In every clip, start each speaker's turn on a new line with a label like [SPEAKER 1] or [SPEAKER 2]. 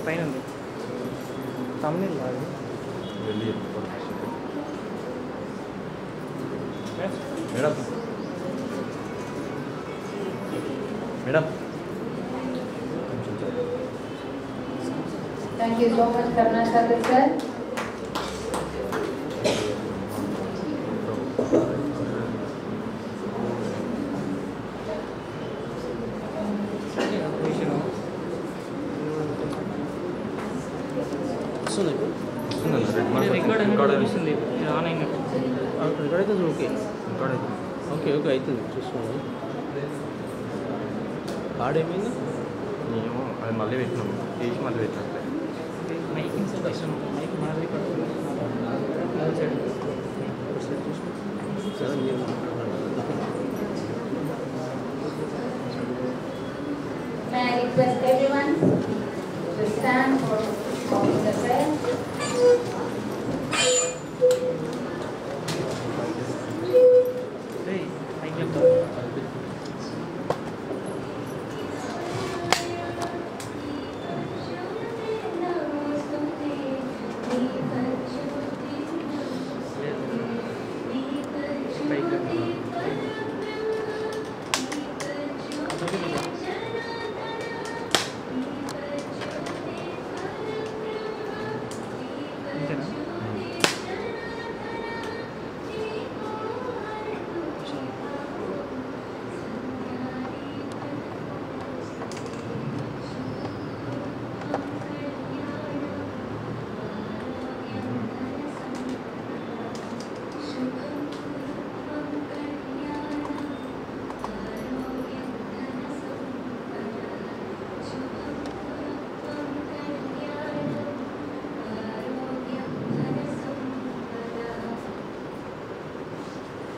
[SPEAKER 1] పైన Tamil madam madam
[SPEAKER 2] Thank you so much, Karnataka sir.
[SPEAKER 1] Okay అవుతుంది చూసుకోండి. ఆడేమైంది
[SPEAKER 3] ఏమో అది మళ్ళీ పెట్టినాము తీసి మళ్ళీ పెట్టినాం.
[SPEAKER 2] May I request everyone to stand for the prayer.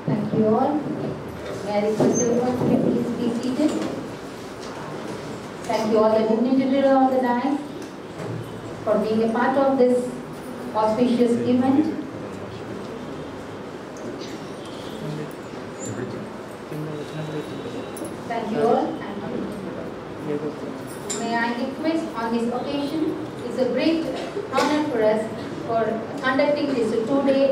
[SPEAKER 2] Thank you all. May I request everyone to please be seated. Thank you all the dignitaries on the dais for being a part of this auspicious event. Thank you all. Thank you. May I request on this occasion, it's a great honor for us for conducting this two-day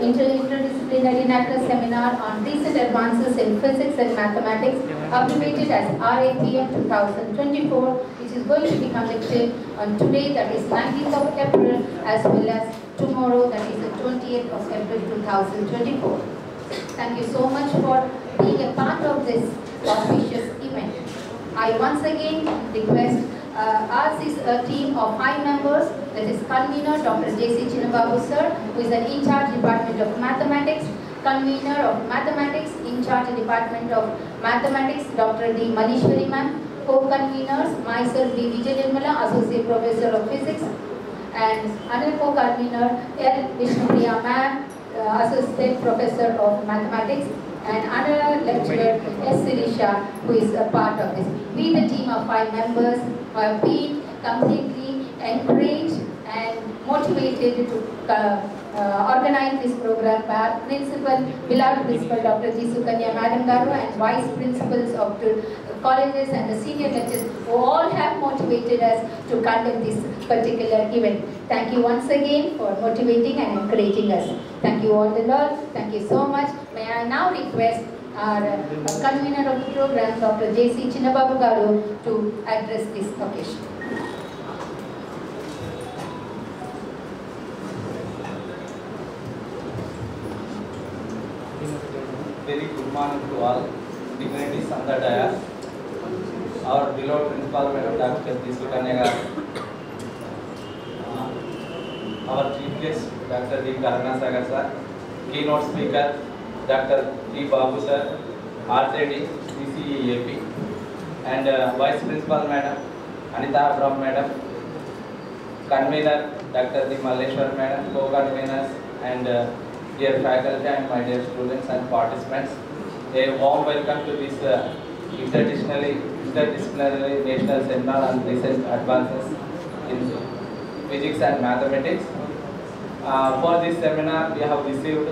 [SPEAKER 2] interdisciplinary national seminar on recent advances in physics and mathematics, abbreviated as RAPM 2024, which is going to be conducted on today, that is 19th of April, as well as tomorrow, that is the 20th of April 2024. Thank you so much for being a part of this auspicious event. I once again request ours is a team of 5 members, that is convener Dr. J.C. Chinnababu sir, who is an in-charge Department of Mathematics, convener of Mathematics, in-charge Department of Mathematics, Dr. D. Malishwari ma'am, co-conveners, myself B. Vijay Nirmala, Associate Professor of Physics, and another co-convener L. Vishnupriya ma'am, Associate Professor of Mathematics, and another lecturer S. Sirisha, who is a part of this. We, the team of 5 members, have been completely encouraged and motivated to organize this program by our principal, beloved principal Dr. G. Sukanya Madam Garu, and vice principals of the colleges and the senior lecturers, who all have motivated us to conduct this particular event. Thank you once again for motivating and encouraging us. Thank you all the Lord. Thank you so much. May I now request our convener of the program, Dr. J.C. Chinnababu Garu, to address this occasion.
[SPEAKER 4] Very good morning to all dignitaries on the dais. Our beloved principal, Madam Dr. J. Sukanya Garu, our chief guest, Dr. D. Karnasagar sir, keynote speaker, Dr. D. Babu sir, RJD, CCEAP, and vice principal Madam Anita Abram Madam, convener Dr. D. Malleshwar Madam, co-conveners, and dear faculty and my dear students and participants, a warm welcome to this interdisciplinary interdisciplinary national seminar on recent advances in physics and mathematics. For this seminar, we have received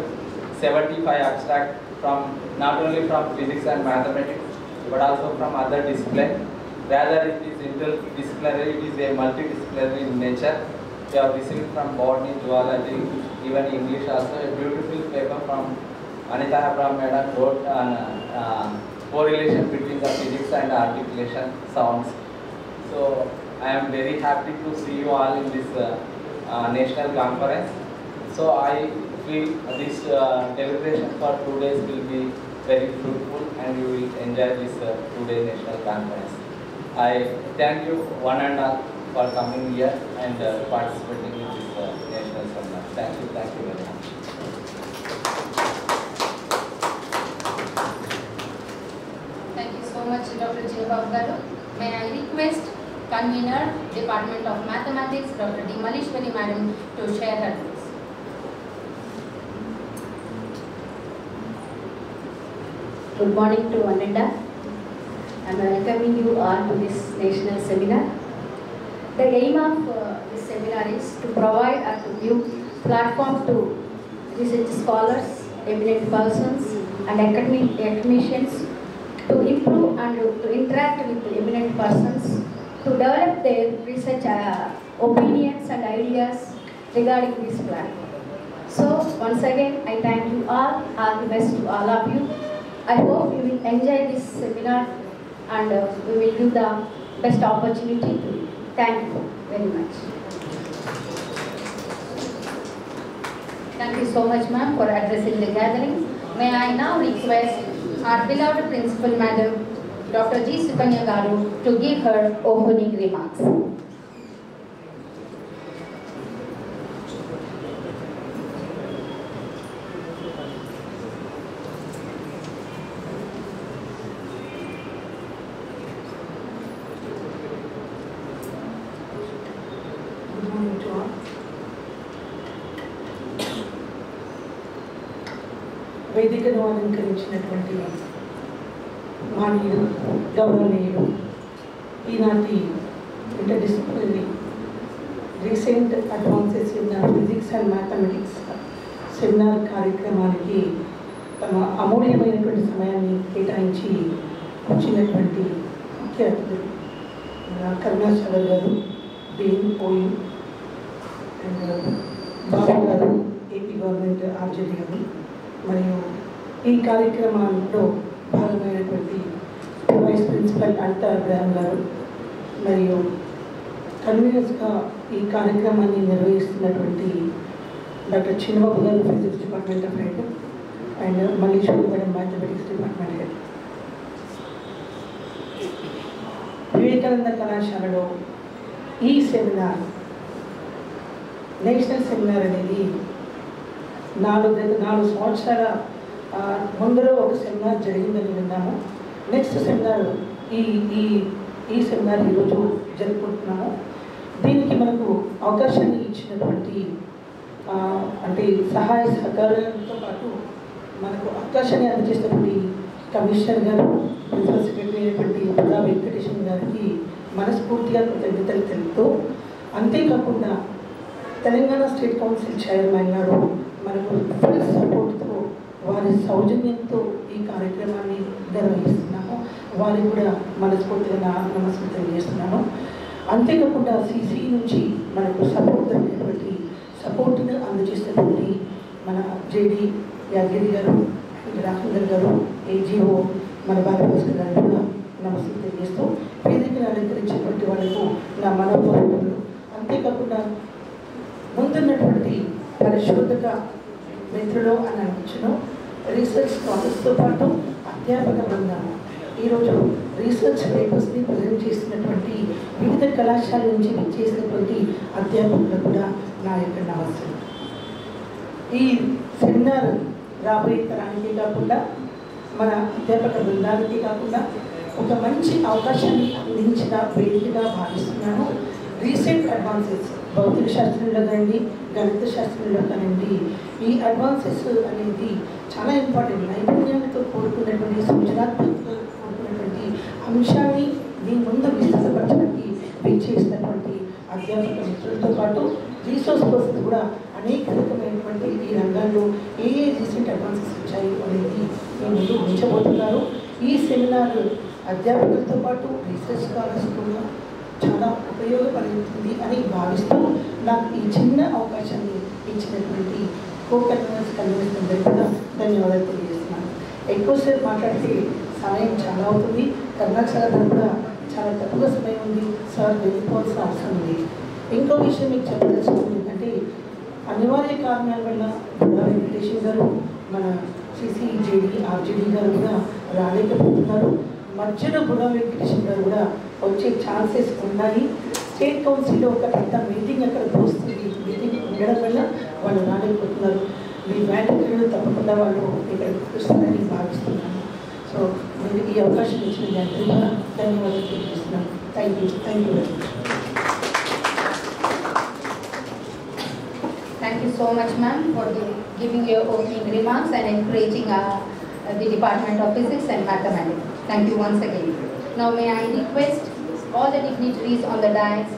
[SPEAKER 4] 75 abstracts from not only from physics and mathematics, but also from other disciplines. Rather, it is interdisciplinary, it is a multidisciplinary in nature. We have received from botany, zoology, even English also. A beautiful paper from Anita Abraham Madam wrote on correlation between the physics and articulation sounds. So, I am very happy to see you all in this national conference. So, I feel this deliberation for 2 days will be very fruitful and you will enjoy this 2-day national conference. I thank you one and all for coming here and participating in this national seminar. Thank you very much.
[SPEAKER 2] Thank you so much, Dr. Jayabab Garu. May I request Convener, Department of Mathematics, Dr. D. Malishwari Madam, to share her views.
[SPEAKER 5] Good morning to Ananda. I am welcoming you all to this national seminar. The aim of this seminar is to provide or to give platform to research scholars, eminent persons and academicians to improve and to interact with the eminent persons, to develop their research opinions and ideas regarding this platform. So once again, I thank you all the best to all of you. I hope you will enjoy this seminar and we will give the best opportunity to you. Thank you very much.
[SPEAKER 2] Thank you so much, ma'am, for addressing the gathering. May I now request our beloved Principal Madam, Dr. G. Sukanya Garu, to give her opening remarks.
[SPEAKER 6] Good morning to all. వేదికను అలంకరించినటువంటి మానవుడు గౌరవనీయుడు ఈనాటి interdisciplinary recent advances in physics and mathematics seminar కార్యక్రమానికి తమ అమూల్యమైనటువంటి సమయాన్ని కేటాయించి వచ్చినటువంటి ముఖ్య అతిథులు కరుణాశంకర్ గారు, డీన్ ఓయూ అండ్ బాబు గారు, ఏపీ గవర్నమెంట్ ఆర్జేడీ గారు, మరియు ఈ కార్యక్రమంలో భాగమైనటువంటి vice principal Anitha Abraham garu, మరియు కన్వీనర్స్గా ఈ కార్యక్రమాన్ని నిర్వహిస్తున్నటువంటి doctor Chinnababu garu, physics department of head, and Malleswari madam, mathematics department head. Vivekananda కళాశాలలో ఈ సెమినార్, నేషనల్ సెమినార్ అనేది 4 సంవత్సరాల ముందర ఒక సెమినార్ జరిగిందని విన్నాము. నెక్స్ట్ సెమినార్ ఈ సెమినార్ ఈరోజు జరుపుకుంటున్నాము. దీనికి మనకు అవకాశాన్ని ఇచ్చినటువంటి అంటే సహాయ సహకారంతో పాటు మనకు అవకాశాన్ని అందజేసినటువంటి కమిషనర్ గారు, ప్రిన్సిపల్ సెక్రటరీ అయినటువంటి బుర్రా వెంకటేశ్వర గారికి మనస్ఫూర్తిగా కృతజ్ఞతలు తెలుపుతూ, అంతేకాకుండా తెలంగాణ స్టేట్ కౌన్సిల్ చైర్మన్ గారు మనకు ఫుల్ సపోర్ట్తో వారి సౌజన్యంతో ఈ కార్యక్రమాన్ని నిర్వహిస్తున్నాము. వారికి కూడా మనస్ఫూర్తిగా నమస్కారం తెలియజేస్తున్నాను. అంతేకాకుండా సిసి నుంచి మనకు సపోర్ట్ను అందజేసినటువంటి మన జేడి యాదగిరి గారు, రాజేందర్ గారు, ఏజీఓ మన భారతదేశం గారు కూడా నమస్కారం తెలియజేస్తూ, వేదికను అలంకరించినటువంటి వాళ్ళకు నా మనోభావాలు, అంతేకాకుండా ముందున్నటువంటి పరిశోధక మిత్రులు అని అనిపించను, రీసెర్చ్ స్కాలర్స్తో పాటు అధ్యాపక బృందము ఈరోజు రీసెర్చ్ పేపర్స్ని ప్రజెంట్ చేసినటువంటి వివిధ కళాశాల నుంచి చేసినటువంటి అధ్యాపకులు కూడా నా యొక్క నమస్కారం. ఈ సెమినార్ రాబోయే తరానికి కాకుండా మన అధ్యాపక బృందానికి కాకుండా ఒక మంచి అవకాశాన్ని అందించిన వేదికగా భావిస్తున్నాను. రీసెంట్ అడ్వాన్సెస్ భౌతిక శాస్త్రంలో కానివ్వండి, గణిత శాస్త్రంలో కానివ్వండి, ఈ అడ్వాన్సెస్ అనేది చాలా ఇంపార్టెంట్. నైపుణ్యాలతో కూడుకున్నటువంటి, సృజనాత్మకతో కూడుకున్నటువంటి అంశాన్ని అధ్యాపక మిత్రులతో పాటు రీసోర్స్ పర్సన్స్ కూడా అనేక రకమైనటువంటి ఈ రంగాల్లో ఏ రీసెంట్ అడ్వాన్సెస్ వచ్చాయి అనేది మీ ముందు ఉంచబోతున్నారు. ఈ సెమినార్ అధ్యాపకులతో పాటు రీసెర్చ్ స్కాలర్స్ కూడా చాలా ఉపయోగపడుతుంది అని భావిస్తూ నాకు ఈ చిన్న అవకాశాన్ని ఇచ్చినటువంటి కన్వీనర్స్ అందరికీ కూడా ధన్యవాదాలు తెలియజేస్తున్నాను. ఎక్కువసేపు మాట్లాడితే సమయం చాలా అవుతుంది. కర్ణాటక కూడా చాలా తక్కువ సమయం ఉంది. సార్ వెళ్ళిపోవాల్సిన అవసరం ఉంది. ఇంకో విషయం మీకు చెప్పదలుచుకుంది ఏంటంటే అనివార్య కారణాల వల్ల బుడా వెంకటేశ్వర గారు మన సిసిజేడి ఆర్జేడీ గారు కూడా రాలేకపోతున్నారు. మధ్యలో బుడా వెంకటేశ్వర గారు కూడా వచ్చే ఛాన్సెస్ ఉన్నాయి. స్టేట్ కౌన్సిల్లో ఒక పెద్ద మీటింగ్ అక్కడ వస్తుంది. మీటింగ్ ఉండడం వల్ల వాళ్ళు రాలేకపోతున్నారు. మీ వ్యాఖ్యలు తప్పకుండా వాళ్ళు ఇక్కడ వస్తారని భావిస్తున్నాను. సో నేను ఈ అవకాశం ఇచ్చిన అందరికీ కూడా ధన్యవాదాలు తెలియజేస్తున్నాను. Thank you very much.
[SPEAKER 2] Thank you so much, ma'am, for giving your opening remarks and encouraging the Department of Physics and Mathematics. Thank you once again. Now may I request all the dignitaries on the dais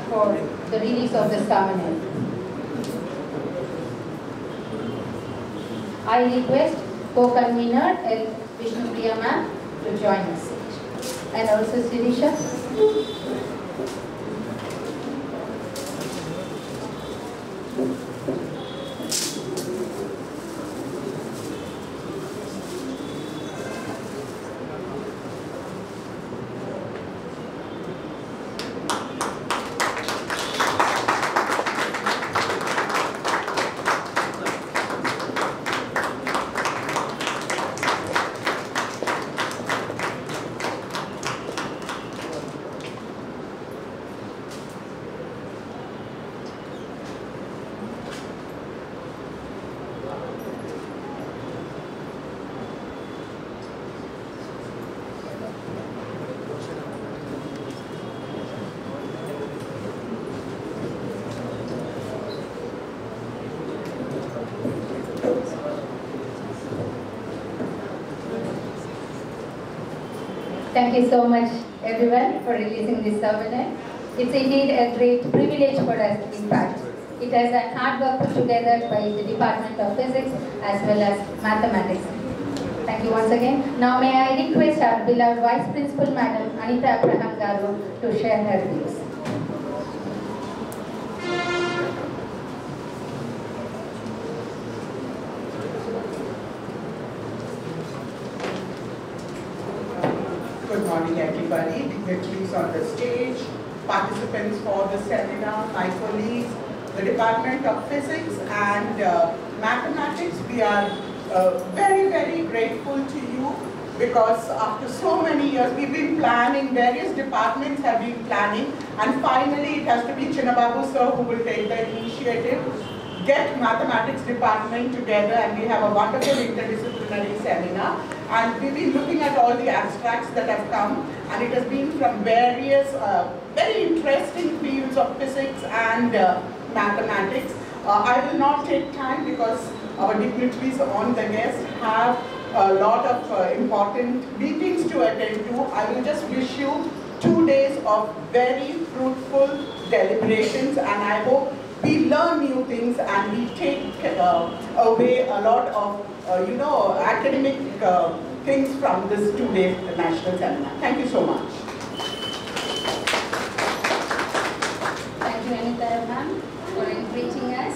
[SPEAKER 2] for the release of the summoner. I request co-convener L. Vishnupriya ma'am to join us. And also Sirisha. Thank you so much, everyone, for releasing this seminar. It's indeed a great privilege for us, in fact. It has a hard work put together by the Department of Physics as well as Mathematics. Thank you once again. Now may I request our beloved Vice Principal, Madam Anita Abraham Garu, to share her views.
[SPEAKER 7] Good morning, everybody, dignitaries on the stage, participants for the seminar, my colleagues, the Department of Physics and Mathematics. We are very, very grateful to you because after so many years we've been planning, various departments have been planning, and finally it has to be Chinnababu sir who will take the initiative, get Mathematics department together, and we have a wonderful interdisciplinary seminar. And we've been looking at all the abstracts that have come, and it has been from various very interesting fields of physics and mathematics. I will not take time because our dignitaries on the guest have a lot of important meetings to attend to. I will just wish you 2 days of very fruitful deliberations, and I hope we learn new things and we take away a lot of academic things from this 2-day national seminar. Thank you so much.
[SPEAKER 2] Thank you, Anita ma'am, for encouraging us.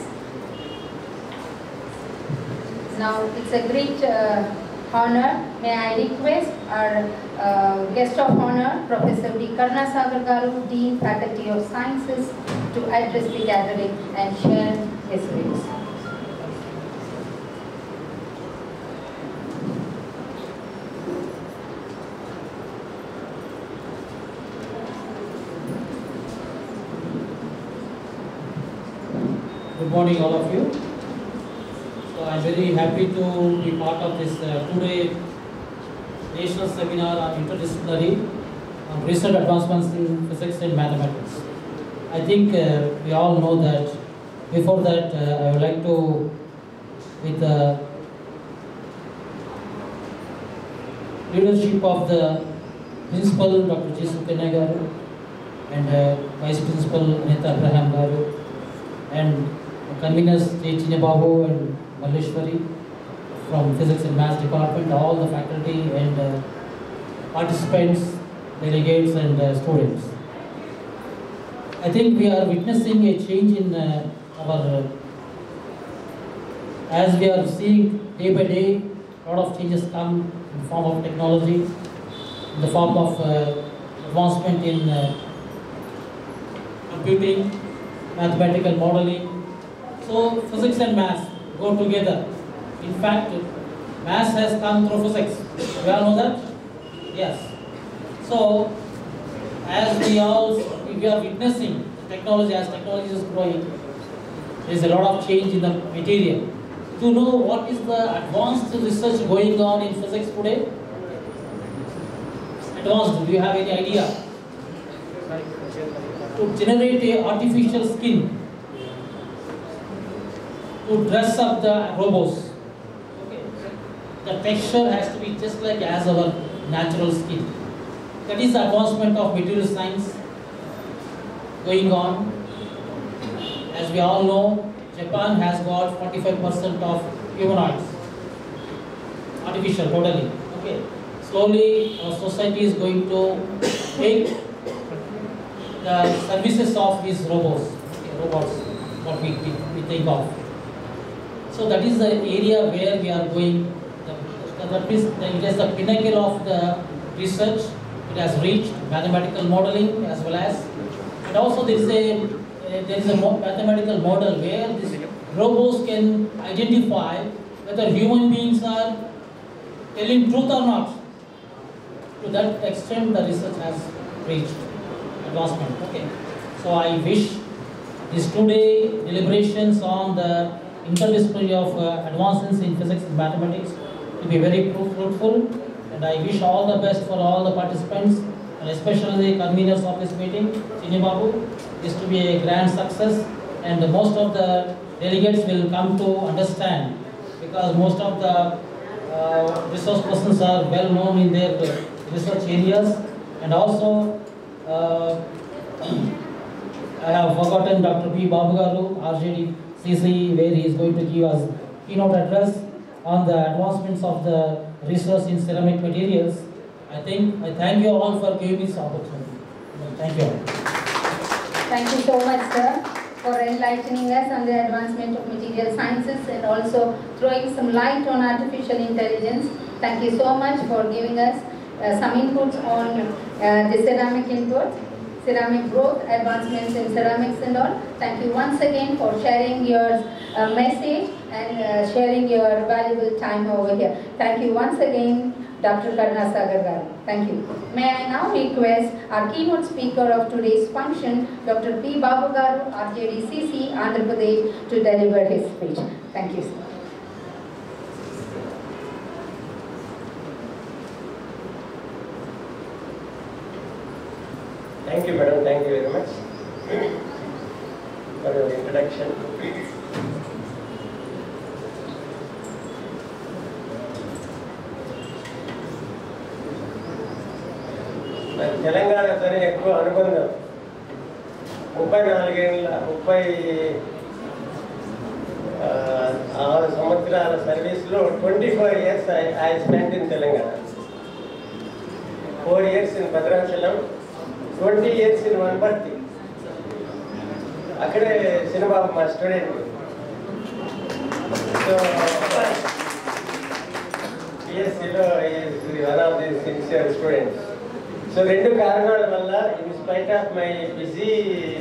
[SPEAKER 2] Now it's a great honor. May I request our guest of honor, Professor D. Karnasagar Garu, Dean, Faculty of Sciences, to address the gathering and share his views.
[SPEAKER 8] Good morning, all of you. So I'm very happy to be part of this two-day national seminar on interdisciplinary recent advancements in physics and mathematics. I think we all know that. Before that, I would like to, with the leadership of the principal, Dr. G. Sukenagar, and Vice Principal Anita Abraham Garu, and conveners J. Chinibabu and Malleshwari from Physics and Maths Department, all the faculty and participants, delegates and students. I think we are witnessing a change in as we are seeing day by day, a lot of changes come in the form of technology, in the form of advancement in computing, mathematical modeling. So physics and maths go together. In fact, maths has come through physics. We all know that? Yes. So as we are witnessing the technology, as technology is growing, there is a lot of change in the material. To know what is the advanced research going on in physics today? Advanced, do you have any idea? To generate a artificial skin, to dress up the robots. Okay. The texture has to be just like as our natural skin. That is the advancement of material science going on. As we all know, Japan has got 45% of humanoids, artificial, totally. Okay. Slowly, our society is going to take the services of these robots, what we think of. So that is the area where we are going. It is the pinnacle of the research. It has reached mathematical modeling as well as, and also there is a mathematical model where these robots can identify whether human beings are telling truth or not. To that extent, the research has reached advancement. Okay. So I wish these 2-day deliberations on the interdisciplinary of advancements in physics and mathematics to be very fruitful, and I wish all the best for all the participants, and especially the conveners of this meeting, Chinibabu. This to be a grand success, and most of the delegates will come to understand, because most of the resource persons are well known in their research areas, and also I have forgotten Dr. P. Babu Garu, RJD CC, where he is going to give us keynote address on the advancements of the research in ceramic materials. I thank you all for giving this opportunity. Thank you.
[SPEAKER 2] Thank you so much, sir, for enlightening us on the advancement of material sciences and also throwing some light on artificial intelligence. Thank you so much for giving us some inputs on the ceramic input, ceramic growth, advancements in ceramics and all. Thank you once again for sharing your message and sharing your valuable time over here. Thank you once again, Dr. Karuna Sagar Garu. Thank you. May I now request our keynote speaker of today's function, Dr. P. Babu Garu, RJD CC, Andhra Pradesh, to deliver his speech. Thank you, sir.
[SPEAKER 9] Thank you, madam. Thank you very much for your introduction. తెలంగాణతోనే ఎక్కువ అనుబంధం. 34 సంవత్సరాల సర్వీస్లో 25 years I spent in Telangana. 4 years in Bhadrachalam, 20 years in Vanparthi. అక్కడే చిన్నబాబు మా student. So బిఎస్సిలో one of the sincere students. So 2 కారణాల వల్ల, in spite of my busy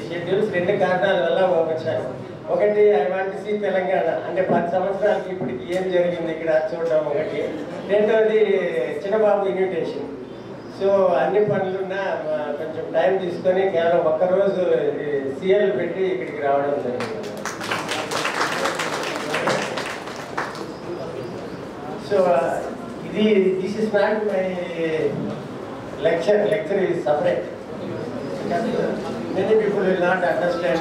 [SPEAKER 9] schedules, 2 కారణాల వల్ల వచ్చాను. ఒకటి, I want to see Telangana. అంటే 10 సంవత్సరాలకి ఇప్పటికి ఏం జరిగింది ఇక్కడ చూడడం ఒకటి. రెండవది చిన్నబాబు ఇన్విటేషన్. సో అన్ని పనులున్నా కొంచెం టైం తీసుకొని కేవలం ఒక్కరోజు సిఎల్ పెట్టి ఇక్కడికి రావడం జరిగింది. So this is not my lecture is separate. Many people will not understand